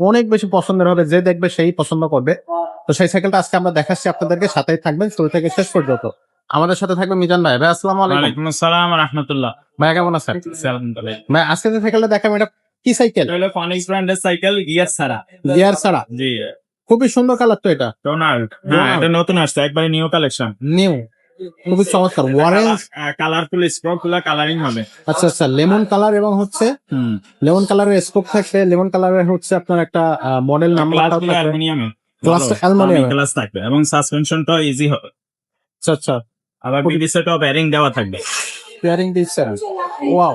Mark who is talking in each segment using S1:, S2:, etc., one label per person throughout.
S1: অনেক বেশি পছন্দের হবে, যে দেখবে সেই পছন্দ করবে। তো সেই সাইকেলটা আজকে আমরা দেখাচ্ছি আপনাদেরকে, সাথেই থাকবেন শুরু থেকে শেষ পর্যন্ত। আমাদের সাথে থাকবে মিজান ভাই। ভাই আসসালামু আলাইকুম।
S2: ওয়ালাইকুম আসসালাম ওয়া রাহমাতুল্লাহ।
S1: ভাই কেমন আছেন?
S2: আলহামদুলিল্লাহ।
S1: ভাই আজকে যে সাইকেলটা দেখাবো এটা কি সাইকেল?
S2: এটা হলো ফনিক্স ব্র্যান্ডের সাইকেল, গিয়ার ছাড়া।
S1: গিয়ার ছাড়া,
S2: জি।
S1: খুবই সুন্দর কালার তো এটা।
S2: ডোনাল্ড। হ্যাঁ,
S1: ডোনাল্ড।
S2: এটা নতুন আসছে, একবারে নিউ কালেকশন।
S1: নিউ, খুবই চমৎকার। অরেঞ্জ,
S2: কালারফুল স্পোক গুলা কালারিং হবে।
S1: আচ্ছা আচ্ছা, লেমন কালার এবং হচ্ছে
S2: হুম।
S1: লেমন কালারের স্কোপ থাকবে, লেমন কালারের হচ্ছে আপনার একটা মডেল নাম্বার
S2: গ্লাসগুলো
S1: থাকবে।
S2: অ্যালুমিনিয়ামে।
S1: গ্লাসটা অ্যালুমিনিয়ামের।
S2: গ্লাস থাকবে এবং সাসপেনশনটা ইজি হবে।
S1: আচ্ছা আচ্ছা,
S2: আবার বিডিসেটও বেয়ারিং দেওয়া থাকবে।
S1: পেয়ারিং দিচ্ছে। ওয়াও,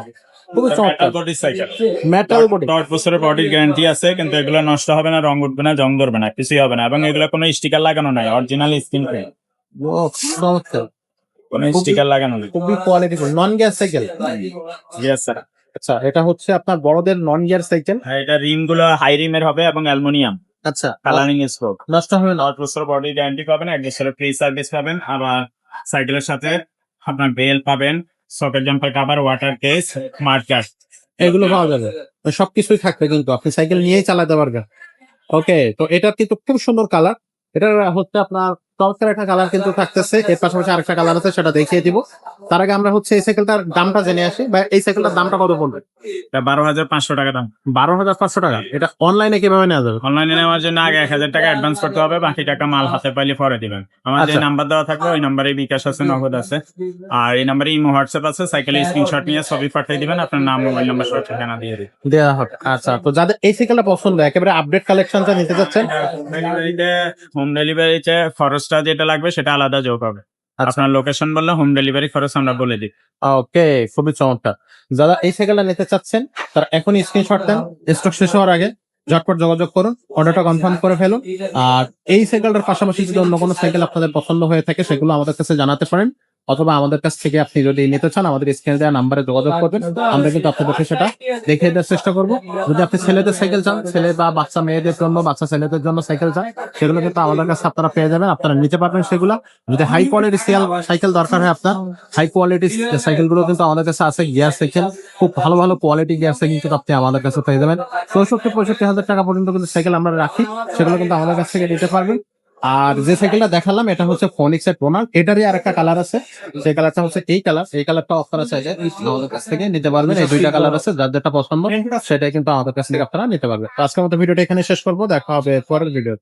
S1: খুবই চমৎকার।
S2: Body cycle.
S1: Metal body.
S2: 10 বছরের বডির গ্যারান্টি আছে, কিন্তু এগুলো নষ্ট হবে না, রং উঠবে না, জং ধরবে না, কিছুই হবে না। এবং এগুলো কোনো স্টিকার লাগানো নাই, অরিজিনাল স্ক্রিন প্রিন্ট।
S1: চমৎকার,
S2: কোনো স্টিকার লাগানো নেই।
S1: খুবই qualityful non gear cycle.
S2: Yes sir.
S1: আচ্ছা, এটা হচ্ছে আপনার বড়দের নন গিয়ার সাইকেল।
S2: হ্যাঁ, এটা রিম গুলো হাই রিমের হবে এবং অ্যালুমিনিয়াম
S1: আচ্ছা,
S2: কালারিং স্পোক।
S1: নষ্ট হবে না।
S2: 10 বছর বডি গ্যারান্টি পাবেন, 1 বছরের ফ্রি সার্ভিস পাবেন। আবার সাইকেলের সাথে আপনার বেল পাবেন, socket jumper cover, water case, smart card.
S1: এগুলো পাওয়া যাবে, সবকিছুই থাকবে, কিন্তু আপনি সাইকেল নিয়েই চালাতে পারবেন। ওকে, তো এটার কিন্তু খুব সুন্দর কালার। এটার হচ্ছে আপনার চমৎকার একটা কালার কিন্তু থাকতেছে, এর পাশাপাশি আরেকটা কালার আছে, সেটা দেখিয়ে দিব। তার আগে আমরা হচ্ছে এই সাইকেলটার দামটা জেনে আসি। বা এই সাইকেলটার দামটা কত পড়বে?
S2: এটা 12,500 টাকা দাম।
S1: 12,500 টাকা। এটা অনলাইনে কিভাবে নেওয়া যাবে?
S2: অনলাইনে নেওয়ার জন্য আগে 1,000 টাকা অ্যাডভান্স করতে হবে, বাকি টাকা মাল হাতে পাইলে পরে দিবেন। আমার যে
S1: আচ্ছা।
S2: নাম্বার দেওয়া থাকবে ওই নাম্বারে বিকাশ আছে, নগদ আছে। আর এই নাম্বারে ইমো হোয়াটসঅ্যাপ আছে। সাইকেলের স্ক্রিনশট নিয়ে ছবি পাঠিয়ে দিবেন, আপনার নাম, মোবাইল নাম্বার সহ ঠিকানা দিয়ে দিবেন।
S1: দেওয়া হবে। আচ্ছা, তো যাদের এই সাইকেলটা পছন্দ, একেবারে আপডেট কালেকশনটা নিতে যাচ্ছেন,
S2: হোম ডেলিভারিতে খরচটা যেটা লাগবে সেটা আলাদা যোগ হবে।
S1: আচ্ছা।
S2: আপনার লোকেশন বললে হোম ডেলিভারি খরচ আমরা বলে দিই।
S1: ওকে, খুবই চমৎকার। যারা এই সাইকেলটা নিতে চাচ্ছেন তারা এখনই স্ক্রিনশট দেন, স্টক শেষ হওয়ার আগে ঝটপট যোগাযোগ করুন, অর্ডারটা কনফার্ম করে ফেলুন। আর এই সাইকেলটার পাশাপাশি যদি অন্য কোনো সাইকেল আপনাদের পছন্দ হয়ে থাকে সেগুলো আমাদের কাছে জানাতে পারেন, অথবা আমাদের কাছ থেকে আপনি যদি নিতে চান আমাদের স্ক্রিনে দেওয়া নাম্বারে যোগাযোগ করবেন, আমরা কিন্তু আপনাদেরকে সেটা দেখিয়ে দেওয়ার চেষ্টা করব। যদি আপনি ছেলেদের সাইকেল চান, ছেলে বা বাচ্চা মেয়েদের জন্য, বাচ্চা ছেলেদের জন্য সাইকেল চান, সেগুলো কিন্তু আমাদের কাছে আপনারা পেয়ে যাবেন, আপনারা নিতে পারবেন সেগুলা। যদি হাই কোয়ালিটি সাইকেল দরকার হয় আপনার, হাই কোয়ালিটি সাইকেল গুলো কিন্তু আমাদের কাছে আছে। গিয়ার সাইকেল, খুব ভালো ভালো কোয়ালিটি গিয়ার সাইকেল কিন্তু আপনি আমাদের কাছে পেয়ে যাবেন। 64-65 হাজার টাকা পর্যন্ত কিন্তু সাইকেল আমরা রাখি, সেগুলো কিন্তু আমাদের কাছ থেকে নিতে পারবেন। আর যে সাইকেলটা দেখালাম এটা হচ্ছে ফনিক্স এর ডোনাল্ড, এটারই আর একটা কালার আছে, সেই কালারটা হচ্ছে এই কালার। এই কালারটা আপনারা চাইলে আমাদের কাছ থেকে নিতে পারবেন। এই দুইটা কালার আছে, যার যেটা পছন্দ সেটাই কিন্তু আমাদের কাছ থেকে আপনারা নিতে পারবেন। তো আজকের মতো ভিডিওটা এখানে শেষ করবো, দেখা হবে পরের ভিডিও।